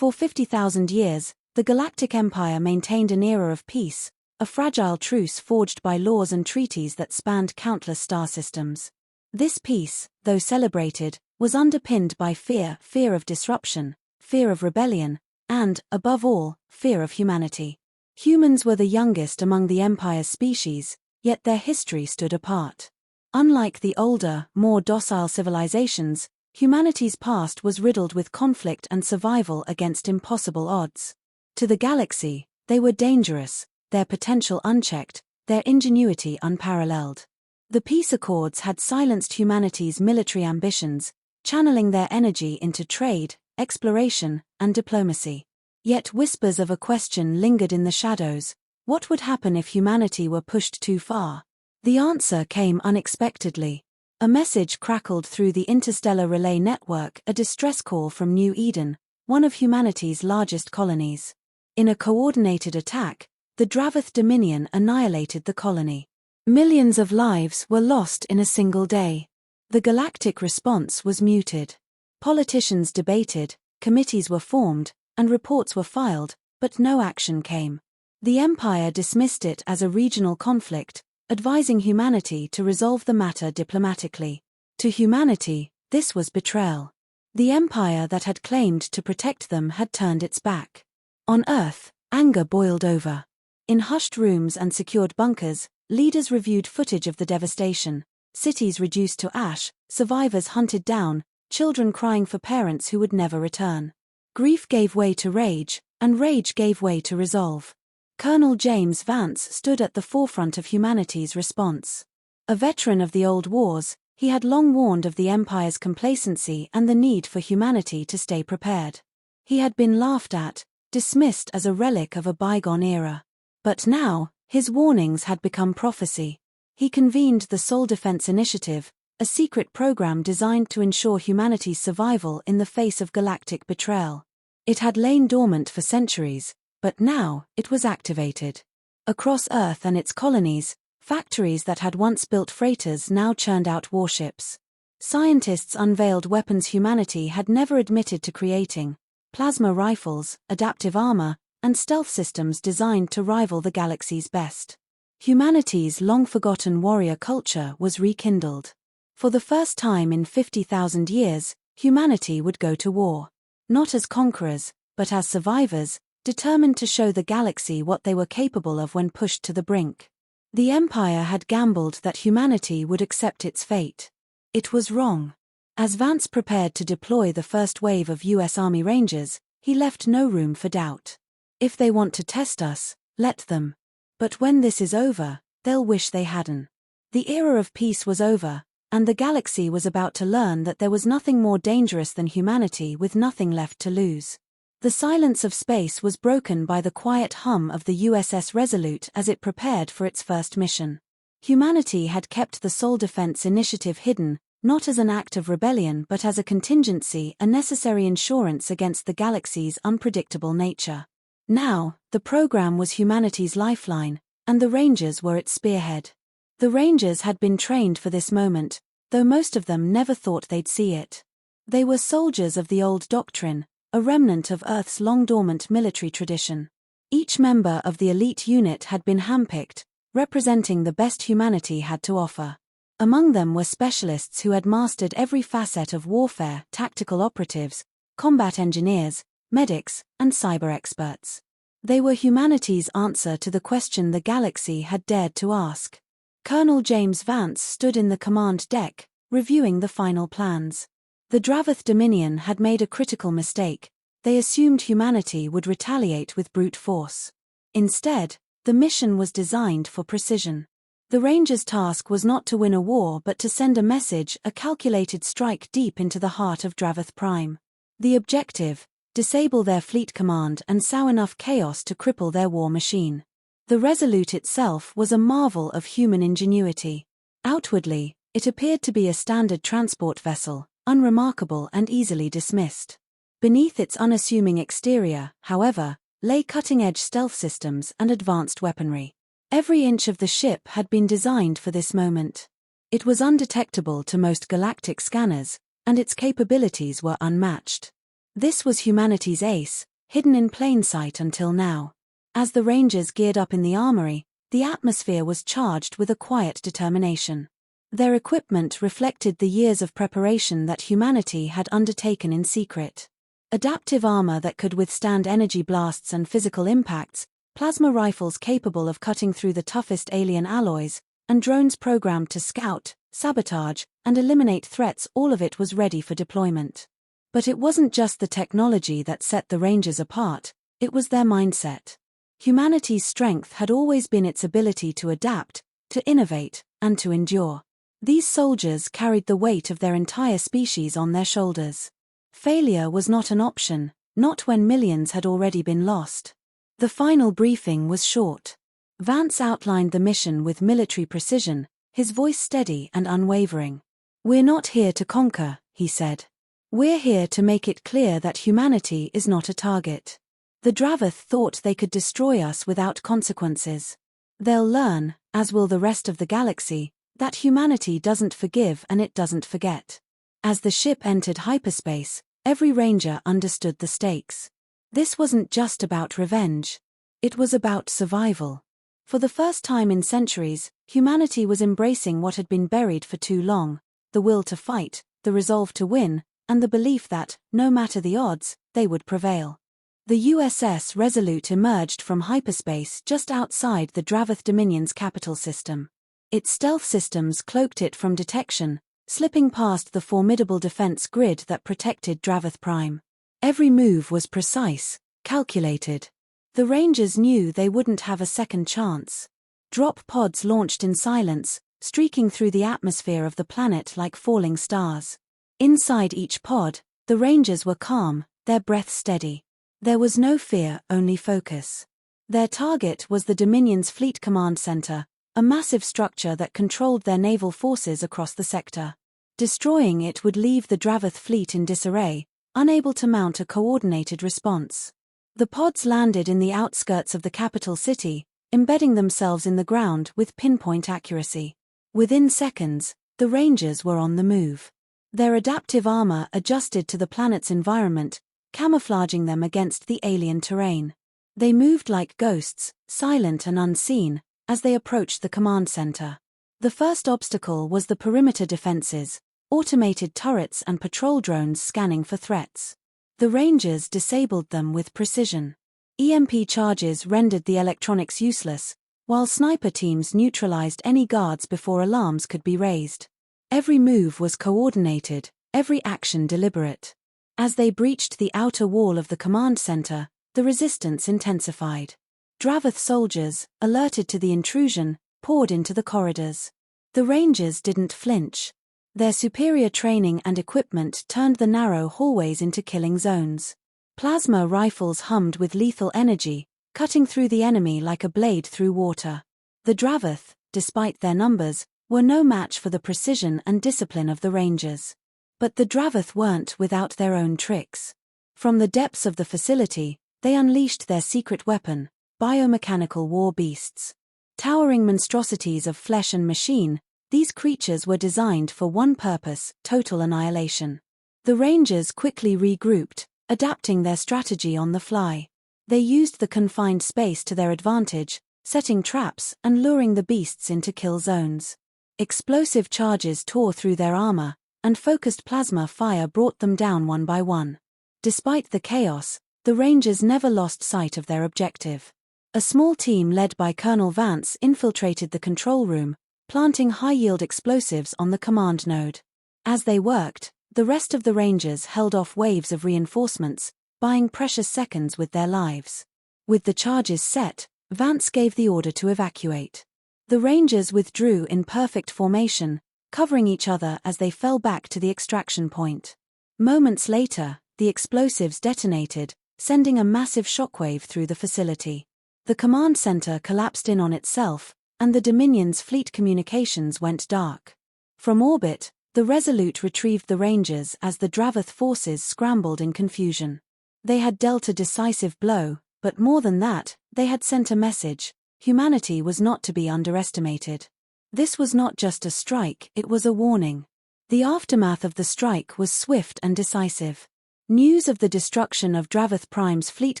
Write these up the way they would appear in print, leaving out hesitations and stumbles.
For 50,000 years, the Galactic Empire maintained an era of peace, a fragile truce forged by laws and treaties that spanned countless star systems. This peace, though celebrated, was underpinned by fear of disruption, fear of rebellion, and, above all, fear of humanity. Humans were the youngest among the Empire's species, yet their history stood apart. Unlike the older, more docile civilizations, humanity's past was riddled with conflict and survival against impossible odds. To the galaxy, they were dangerous, their potential unchecked, their ingenuity unparalleled. The peace accords had silenced humanity's military ambitions, channeling their energy into trade, exploration, and diplomacy. Yet whispers of a question lingered in the shadows: what would happen if humanity were pushed too far? The answer came unexpectedly. A message crackled through the interstellar relay network, a distress call from New Eden, one of humanity's largest colonies. In a coordinated attack, the Dravath Dominion annihilated the colony. Millions of lives were lost in a single day. The galactic response was muted. Politicians debated, committees were formed, and reports were filed, but no action came. The Empire dismissed it as a regional conflict, advising humanity to resolve the matter diplomatically. To humanity, this was betrayal. The Empire that had claimed to protect them had turned its back. On Earth, anger boiled over. In hushed rooms and secured bunkers, leaders reviewed footage of the devastation, cities reduced to ash, survivors hunted down, children crying for parents who would never return. Grief gave way to rage, and rage gave way to resolve. Colonel James Vance stood at the forefront of humanity's response. A veteran of the old wars, he had long warned of the Empire's complacency and the need for humanity to stay prepared. He had been laughed at, dismissed as a relic of a bygone era. But now, his warnings had become prophecy. He convened the Soul Defense Initiative, a secret program designed to ensure humanity's survival in the face of galactic betrayal. It had lain dormant for centuries, but now it was activated. Across Earth and its colonies, factories that had once built freighters now churned out warships. Scientists unveiled weapons humanity had never admitted to creating: plasma rifles, adaptive armor, and stealth systems designed to rival the galaxy's best. Humanity's long-forgotten warrior culture was rekindled. For the first time in 50,000 years, humanity would go to war. Not as conquerors, but as survivors, determined to show the galaxy what they were capable of when pushed to the brink. The Empire had gambled that humanity would accept its fate. It was wrong. As Vance prepared to deploy the first wave of U.S. Army Rangers, he left no room for doubt. If they want to test us, let them. But when this is over, they'll wish they hadn't. The era of peace was over, and the galaxy was about to learn that there was nothing more dangerous than humanity with nothing left to lose. The silence of space was broken by the quiet hum of the USS Resolute as it prepared for its first mission. Humanity had kept the Soul Defense Initiative hidden, not as an act of rebellion but as a contingency, a necessary insurance against the galaxy's unpredictable nature. Now, the program was humanity's lifeline, and the Rangers were its spearhead. The Rangers had been trained for this moment, though most of them never thought they'd see it. They were soldiers of the old doctrine, a remnant of Earth's long-dormant military tradition. Each member of the elite unit had been handpicked, representing the best humanity had to offer. Among them were specialists who had mastered every facet of warfare: tactical operatives, combat engineers, medics, and cyber experts. They were humanity's answer to the question the galaxy had dared to ask. Colonel James Vance stood in the command deck, reviewing the final plans. The Dravath Dominion had made a critical mistake. They assumed humanity would retaliate with brute force. Instead, the mission was designed for precision. The Rangers' task was not to win a war but to send a message, a calculated strike deep into the heart of Dravath Prime. The objective: disable their fleet command and sow enough chaos to cripple their war machine. The Resolute itself was a marvel of human ingenuity. Outwardly, it appeared to be a standard transport vessel, unremarkable and easily dismissed. Beneath its unassuming exterior, however, lay cutting-edge stealth systems and advanced weaponry. Every inch of the ship had been designed for this moment. It was undetectable to most galactic scanners, and its capabilities were unmatched. This was humanity's ace, hidden in plain sight until now. As the Rangers geared up in the armory, the atmosphere was charged with a quiet determination. Their equipment reflected the years of preparation that humanity had undertaken in secret. Adaptive armor that could withstand energy blasts and physical impacts, plasma rifles capable of cutting through the toughest alien alloys, and drones programmed to scout, sabotage, and eliminate threats, all of it was ready for deployment. But it wasn't just the technology that set the Rangers apart, it was their mindset. Humanity's strength had always been its ability to adapt, to innovate, and to endure. These soldiers carried the weight of their entire species on their shoulders. Failure was not an option, not when millions had already been lost. The final briefing was short. Vance outlined the mission with military precision, his voice steady and unwavering. "We're not here to conquer," he said. "We're here to make it clear that humanity is not a target. The Dravath thought they could destroy us without consequences. They'll learn, as will the rest of the galaxy, that humanity doesn't forgive and it doesn't forget." As the ship entered hyperspace, every Ranger understood the stakes. This wasn't just about revenge. It was about survival. For the first time in centuries, humanity was embracing what had been buried for too long: the will to fight, the resolve to win, and the belief that, no matter the odds, they would prevail. The USS Resolute emerged from hyperspace just outside the Dravath Dominion's capital system. Its stealth systems cloaked it from detection, slipping past the formidable defense grid that protected Dravath Prime. Every move was precise, calculated. The Rangers knew they wouldn't have a second chance. Drop pods launched in silence, streaking through the atmosphere of the planet like falling stars. Inside each pod, the Rangers were calm, their breath steady. There was no fear, only focus. Their target was the Dominion's Fleet Command Center, a massive structure that controlled their naval forces across the sector. Destroying it would leave the Dravath fleet in disarray, unable to mount a coordinated response. The pods landed in the outskirts of the capital city, embedding themselves in the ground with pinpoint accuracy. Within seconds, the Rangers were on the move. Their adaptive armor adjusted to the planet's environment, camouflaging them against the alien terrain. They moved like ghosts, silent and unseen, as they approached the command center. The first obstacle was the perimeter defenses, automated turrets and patrol drones scanning for threats. The Rangers disabled them with precision. EMP charges rendered the electronics useless, while sniper teams neutralized any guards before alarms could be raised. Every move was coordinated, every action deliberate. As they breached the outer wall of the command center, the resistance intensified. Dravath soldiers, alerted to the intrusion, poured into the corridors. The Rangers didn't flinch. Their superior training and equipment turned the narrow hallways into killing zones. Plasma rifles hummed with lethal energy, cutting through the enemy like a blade through water. The Dravath, despite their numbers, were no match for the precision and discipline of the Rangers. But the Dravath weren't without their own tricks. From the depths of the facility, they unleashed their secret weapon, biomechanical war beasts. Towering monstrosities of flesh and machine, these creatures were designed for one purpose: total annihilation. The Rangers quickly regrouped, adapting their strategy on the fly. They used the confined space to their advantage, setting traps and luring the beasts into kill zones. Explosive charges tore through their armor, and focused plasma fire brought them down one by one. Despite the chaos, the Rangers never lost sight of their objective. A small team led by Colonel Vance infiltrated the control room, planting high-yield explosives on the command node. As they worked, the rest of the Rangers held off waves of reinforcements, buying precious seconds with their lives. With the charges set, Vance gave the order to evacuate. The Rangers withdrew in perfect formation, covering each other as they fell back to the extraction point. Moments later, the explosives detonated, sending a massive shockwave through the facility. The command center collapsed in on itself, and the Dominion's fleet communications went dark. From orbit, the Resolute retrieved the Rangers as the Dravath forces scrambled in confusion. They had dealt a decisive blow, but more than that, they had sent a message: humanity was not to be underestimated. This was not just a strike, it was a warning. The aftermath of the strike was swift and decisive. News of the destruction of Dravath Prime's Fleet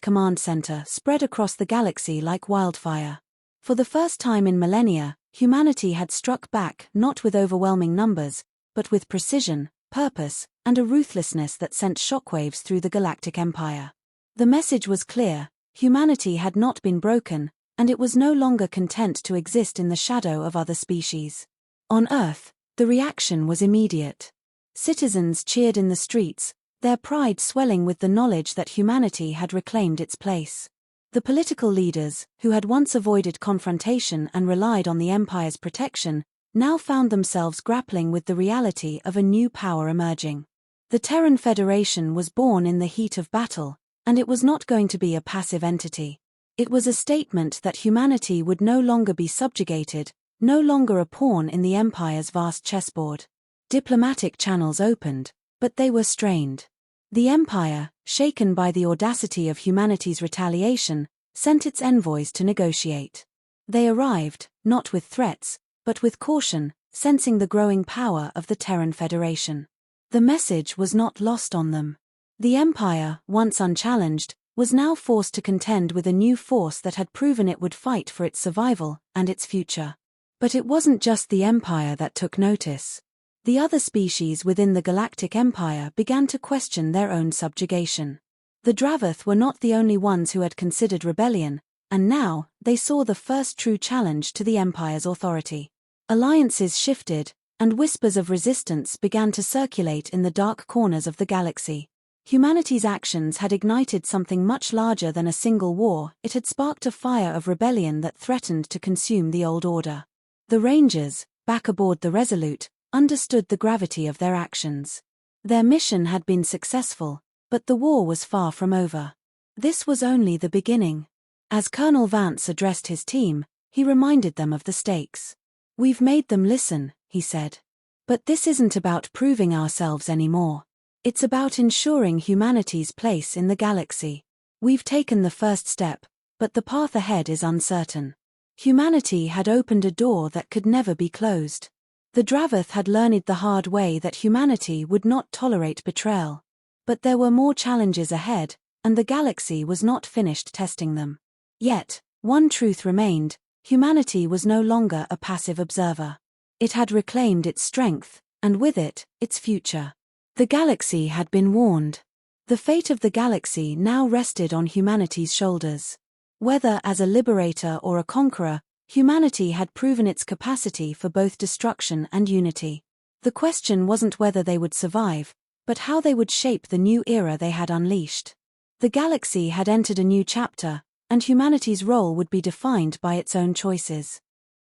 Command Center spread across the galaxy like wildfire. For the first time in millennia, humanity had struck back not with overwhelming numbers, but with precision, purpose, and a ruthlessness that sent shockwaves through the Galactic Empire. The message was clear: humanity had not been broken, and it was no longer content to exist in the shadow of other species. On Earth, the reaction was immediate. Citizens cheered in the streets, their pride swelling with the knowledge that humanity had reclaimed its place. The political leaders, who had once avoided confrontation and relied on the Empire's protection, now found themselves grappling with the reality of a new power emerging. The Terran Federation was born in the heat of battle, and it was not going to be a passive entity. It was a statement that humanity would no longer be subjugated, no longer a pawn in the Empire's vast chessboard. Diplomatic channels opened, but they were strained. The Empire, shaken by the audacity of humanity's retaliation, sent its envoys to negotiate. They arrived, not with threats, but with caution, sensing the growing power of the Terran Federation. The message was not lost on them. The Empire, once unchallenged, was now forced to contend with a new force that had proven it would fight for its survival and its future. But it wasn't just the Empire that took notice. The other species within the Galactic Empire began to question their own subjugation. The Dravath were not the only ones who had considered rebellion, and now they saw the first true challenge to the Empire's authority. Alliances shifted, and whispers of resistance began to circulate in the dark corners of the galaxy. Humanity's actions had ignited something much larger than a single war. It had sparked a fire of rebellion that threatened to consume the old order. The Rangers, back aboard the Resolute, understood the gravity of their actions. Their mission had been successful, but the war was far from over. This was only the beginning. As Colonel Vance addressed his team, he reminded them of the stakes. "We've made them listen," he said. "But this isn't about proving ourselves anymore. It's about ensuring humanity's place in the galaxy. We've taken the first step, but the path ahead is uncertain." Humanity had opened a door that could never be closed. The Dravath had learned the hard way that humanity would not tolerate betrayal. But there were more challenges ahead, and the galaxy was not finished testing them. Yet, one truth remained: humanity was no longer a passive observer. It had reclaimed its strength, and with it, its future. The galaxy had been warned. The fate of the galaxy now rested on humanity's shoulders. Whether as a liberator or a conqueror, humanity had proven its capacity for both destruction and unity. The question wasn't whether they would survive, but how they would shape the new era they had unleashed. The galaxy had entered a new chapter, and humanity's role would be defined by its own choices.